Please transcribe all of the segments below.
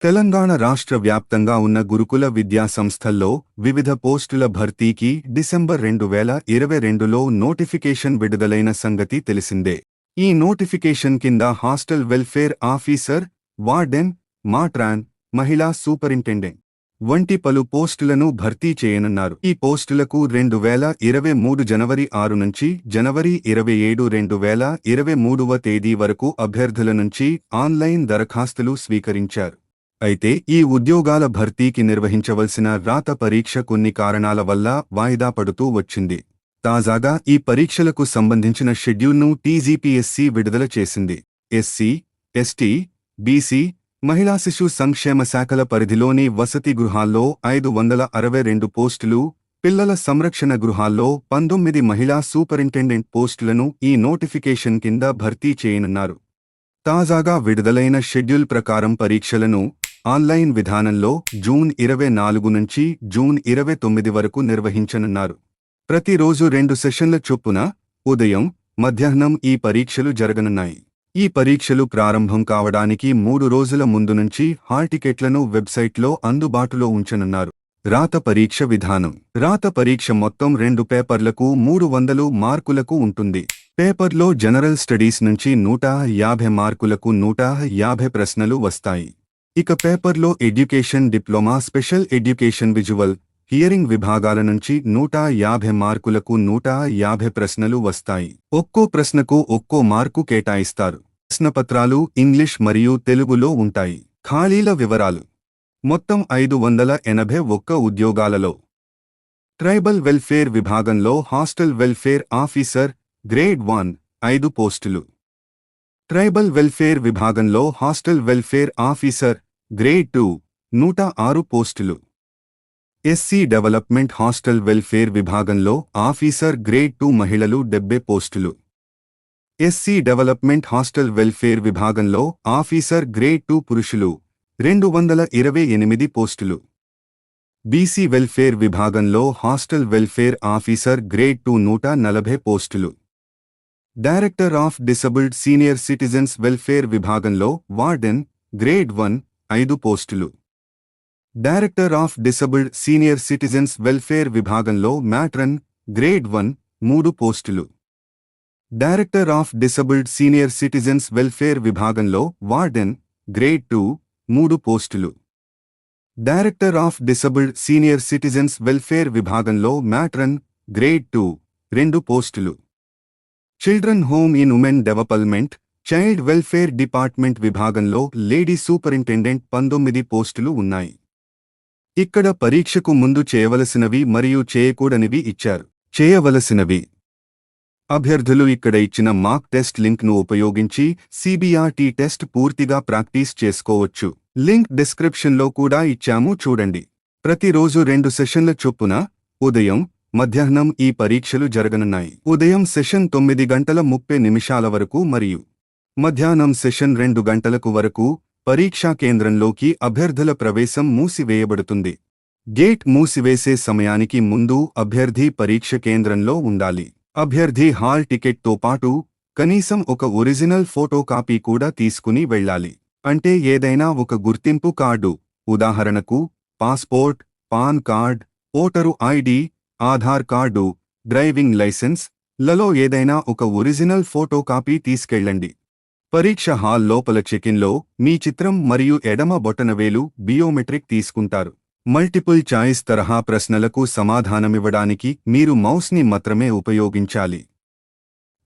తెలంగాణ రాష్ట్ర వ్యాప్తంగా ఉన్న గురుకుల విద్యా సంస్థల్లో వివిధ పోస్టుల భర్తీకి డిసెంబర్ 2022లో నోటిఫికేషన్ విడుదలైన సంగతి తెలిసిందే. ఈ నోటిఫికేషన్ కింద హాస్టల్ వెల్ఫేర్ ఆఫీసర్, వార్డెన్, మాట్రాన్, మహిళా సూపరింటెండెంట్ వంటి పలు పోస్టులను భర్తీ చేయనున్నారు. ఈ పోస్టులకు 2023 జనవరి 6 నుంచి జనవరి 27, 2023వ తేదీ వరకు అభ్యర్థుల నుంచి ఆన్లైన్ దరఖాస్తులు స్వీకరించారు. అయితే ఈ ఉద్యోగాల భర్తీకి నిర్వహించవలసిన రాత పరీక్ష కొన్ని కారణాల వల్ల వాయిదా పడుతూ వచ్చింది. తాజాగా ఈ పరీక్షలకు సంబంధించిన షెడ్యూల్ను టీజీపీఎస్సీ విడుదల చేసింది. ఎస్సీ, ఎస్టీ, బీసీ, మహిళా శిశు సంక్షేమ శాఖల పరిధిలోని వసతి గృహాల్లో 562 పోస్టులు, పిల్లల సంరక్షణ గృహాల్లో 19 మహిళా సూపరింటెండెంట్ పోస్టులను ఈ నోటిఫికేషన్ కింద భర్తీ చేయనున్నారు. తాజాగా విడుదలైన షెడ్యూల్ ప్రకారం పరీక్షలను ఆన్లైన్ విధానంలో జూన్ 24 నుంచి జూన్ 29 వరకు నిర్వహించనున్నారు. ప్రతిరోజు 2 సెషన్ల చొప్పున ఉదయం, మధ్యాహ్నం ఈ పరీక్షలు జరగనున్నాయి. ఈ పరీక్షలు ప్రారంభం కావడానికి 3 రోజుల ముందు నుంచి హాల్ టికెట్లను వెబ్సైట్లో అందుబాటులో ఉంచనున్నారు. రాత పరీక్ష విధానం. రాత పరీక్ష మొత్తం 2 పేపర్లకు 300 మార్కులకు ఉంటుంది. పేపర్లో జనరల్ స్టడీస్ నుంచి 150 మార్కులకు 150 ప్రశ్నలు వస్తాయి. ఇక పేపర్లో education, diploma, special education, visual, hearing విభాగాల నుంచి 150 మార్కులకు 150 ప్రశ్నలు వస్తాయి. ఒక్కో ప్రశ్నకు ఒక్కో మార్కు కేటాయిస్తారు. ప్రశ్నపత్రాలు ఇంగ్లీష్ మరియు తెలుగులో ఉంటాయి. ఖాళీల వివరాలు. మొత్తం 581 ఉద్యోగాలలో ట్రైబల్ వెల్ఫేర్ విభాగంలో హాస్టల్ వెల్ఫేర్ ఆఫీసర్ గ్రేడ్ 1 5 పోస్టులు. ట్రైబల్ వెల్ఫేర్ విభాగంలో హాస్టల్ వెల్ఫేర్ ఆఫీసర్ గ్రేడ్ 2 106 పోస్టులు. ఎస్సీ డెవలప్మెంట్ హాస్టల్ వెల్ఫేర్ విభాగంలో ఆఫీసర్ గ్రేడ్ 2 మహిళలు 70 పోస్టులు. ఎస్సీ డెవలప్మెంట్ హాస్టల్ వెల్ఫేర్ విభాగంలో ఆఫీసర్ గ్రేడ్ 2 పురుషులు 228 పోస్టులు. బీసీ వెల్ఫేర్ విభాగంలో హాస్టల్ వెల్ఫేర్ ఆఫీసర్ గ్రేడ్ 2 140 పోస్టులు. Director of disabled senior citizens welfare విభాగంలో వార్డెన్ గ్రేడ్ 1 5 పోస్టులు. Director of disabled senior citizens welfare విభాగంలో మ్యాట్రన్ గ్రేడ్ 1 3 పోస్టులు. Director of disabled senior citizens welfare విభాగంలో వార్డెన్ గ్రేడ్ 2 3 పోస్టులు. Director of disabled senior citizens welfare విభాగంలో matron grade 2 2 పోస్టులు. Children home in women development, child welfare department విభాగంలో lady superintendent 19 పోస్టులు ఉన్నాయి. ఇక్కడ పరీక్షకు ముందు చేయవలసినవి మరియు చేయకూడనివి ఇచ్చారు. చేయవలసినవి: అభ్యర్థులు ఇక్కడ ఇచ్చిన మాక్ టెస్ట్ లింక్ను ఉపయోగించి సిబిఆర్టీ టెస్ట్ పూర్తిగా ప్రాక్టీస్ చేసుకోవచ్చు. లింక్ డిస్క్రిప్షన్లో కూడా ఇచ్చాము, చూడండి. ప్రతిరోజు 2 సెషన్ల చొప్పున ఉదయం, మధ్యాహ్నం ఈ పరీక్షలు జరగనున్నాయి. ఉదయం సెషన్ 9:30 వరకు మరియు మధ్యాహ్నం సెషన్ 2 గంటలకు వరకు పరీక్షా కేంద్రంలోకి అభ్యర్థుల ప్రవేశం మూసివేయబడుతుంది. గేట్ మూసివేసే సమయానికి ముందు అభ్యర్థి పరీక్ష కేంద్రంలో ఉండాలి. అభ్యర్థి హాల్ టికెట్తో పాటు కనీసం ఒక ఒరిజినల్ ఫోటో కాపీ కూడా తీసుకుని వెళ్ళాలి. అంటే ఏదైనా ఒక గుర్తింపు కార్డు, ఉదాహరణకు passport, PAN card, voter ID, Aadhaar card, driving licence లలో ఏదైనా ఒక ఒరిజినల్ ఫోటో కాపీ తీసుకెళ్లండి. పరీక్ష హాల్ లోపల చెకిన్లో మీ చిత్రం మరియు ఎడమ బొటనవేలు బియోమెట్రిక్ తీసుకుంటారు. మల్టిపుల్ చాయిస్ తరహా ప్రశ్నలకు సమాధానమివ్వడానికి మీరు మౌస్ని మాత్రమే ఉపయోగించాలి.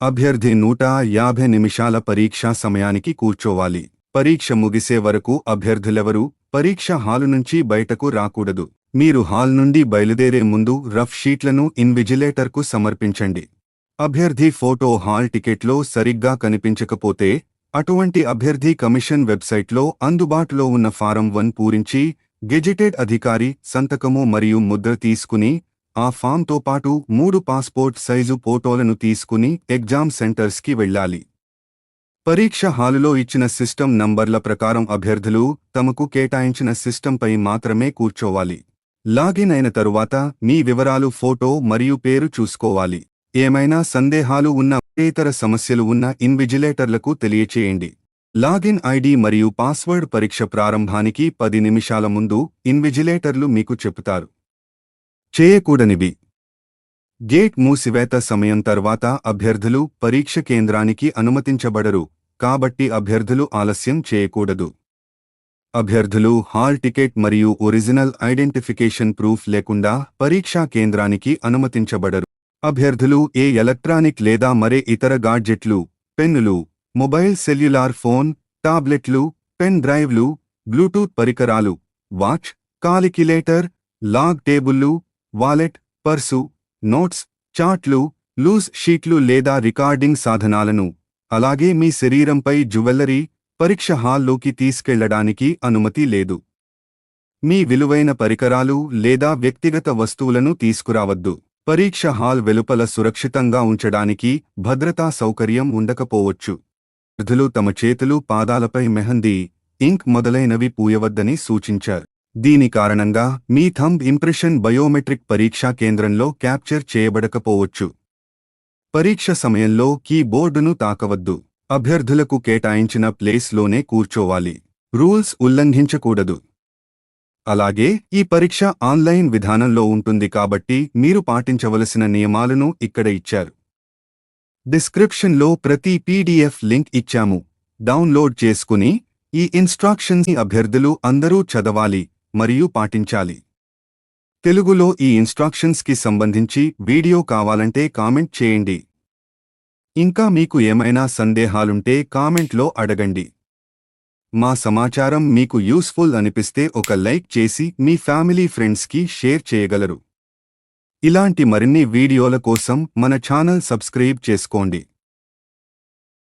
అభ్యర్థి 150 నిమిషాల పరీక్షా సమయానికి కూర్చోవాలి. పరీక్ష ముగిసే వరకు అభ్యర్థులెవరూ పరీక్ష హాలు నుంచి బయటకు రాకూడదు. మీరు హాల్ నుండి బయలుదేరే ముందు రఫ్ షీట్లను ఇన్విజిలేటర్కు సమర్పించండి. అభ్యర్థి ఫోటో హాల్ టికెట్లో సరిగ్గా కనిపించకపోతే అటువంటి అభ్యర్థి కమిషన్ వెబ్సైట్లో అందుబాటులో ఉన్న ఫారం 1 పూరించి గెజిటెడ్ అధికారి సంతకము మరియు ముద్ర తీసుకుని ఆ ఫామ్తో పాటు 3 పాస్పోర్ట్ సైజు ఫోటోలను తీసుకుని ఎగ్జామ్ సెంటర్స్కి వెళ్ళాలి. పరీక్ష హాలులో ఇచ్చిన సిస్టమ్ నంబర్ల ప్రకారం అభ్యర్థులు తమకు కేటాయించిన సిస్టంపై మాత్రమే కూర్చోవాలి. లాగిన్ అయిన తరువాత మీ వివరాలు, ఫోటో మరియు పేరు చూసుకోవాలి. ఏమైనా సందేహాలు ఉన్న, ఇతర సమస్యలు ఉన్న ఇన్విజిలేటర్లకు తెలియచేయండి. లాగిన్ ఐడి మరియు పాస్వర్డ్ పరీక్ష ప్రారంభానికి 10 నిమిషాల ముందు ఇన్విజిలేటర్లు మీకు చెబుతారు. చేయకూడనివి: గేట్ మూసివేత సమయం తర్వాత అభ్యర్థులు పరీక్ష కేంద్రానికి అనుమతించబడరు, కాబట్టి అభ్యర్థులు ఆలస్యం చేయకూడదు. అభ్యర్థులు హాల్ టికెట్ మరియు ఒరిజినల్ ఐడెంటిఫికేషన్ ప్రూఫ్ లేకుండా పరీక్షా కేంద్రానికి అనుమతించబడరు. అభ్యర్థులు ఏ ఎలక్ట్రానిక్ లేదా మరే ఇతర గాడ్జెట్లు, పెన్నులు, మొబైల్ సెల్యులార్ ఫోన్, టాబ్లెట్లు, పెన్ డ్రైవ్లు, బ్లూటూత్ పరికరాలు, వాచ్, కాలిక్యులేటర్, లాగ్ టేబుళ్లు, వాలెట్, పర్సు, నోట్స్, చార్ట్లు, లూజ్ షీట్లు లేదా రికార్డింగ్ సాధనాలను, అలాగే మీ శరీరంపై జ్యువెల్లరీ పరీక్ష హాల్లోకి తీసుకెళ్లడానికి అనుమతి లేదు. మీ విలువైన పరికరాలు లేదా వ్యక్తిగత వస్తువులను తీసుకురావద్దు. పరీక్ష హాల్ వెలుపల సురక్షితంగా ఉంచడానికి భద్రతా సౌకర్యం ఉండకపోవచ్చు. అభ్యర్థులు తమ చేతులు, పాదాలపై మెహందీ, ఇంక్ మొదలైనవి పూయవద్దని సూచించారు. దీని కారణంగా మీ థంబ్ ఇంప్రెషన్ బయోమెట్రిక్ పరీక్షా కేంద్రంలో క్యాప్చర్ చేయబడకపోవచ్చు. పరీక్ష సమయంలో కీబోర్డును తాకవద్దు. అభ్యర్థులకు కేటాయించిన ప్లేస్లోనే కూర్చోవాలి. రూల్స్ ఉల్లంఘించకూడదు. అలాగే ఈ పరీక్ష ఆన్లైన్ విధానంలో ఉంటుంది కాబట్టి మీరు పాటించవలసిన నియమాలను ఇక్కడ ఇచ్చారు. డిస్క్రిప్షన్లో ప్రతి పీడీఎఫ్ లింక్ ఇచ్చాము. డౌన్లోడ్ చేసుకుని ఈ ఇన్స్ట్రక్షన్స్ అభ్యర్థులు అందరూ చదవాలి మరియు పాటించాలి. తెలుగులో ఈ ఇన్స్ట్రక్షన్స్కి సంబంధించి వీడియో కావాలంటే కామెంట్ చేయండి. ఇంకా మీకు ఏమైనా సందేహాలుంటే కామెంట్లో అడగండి. మా సమాచారం మీకు యూస్ఫుల్ అనిపిస్తే ఒక లైక్ చేసి మీ ఫ్యామిలీ ఫ్రెండ్స్కి షేర్ చేయగలరు. ఇలాంటి మరిన్ని వీడియోల కోసం మన ఛానల్ సబ్స్క్రైబ్ చేసుకోండి.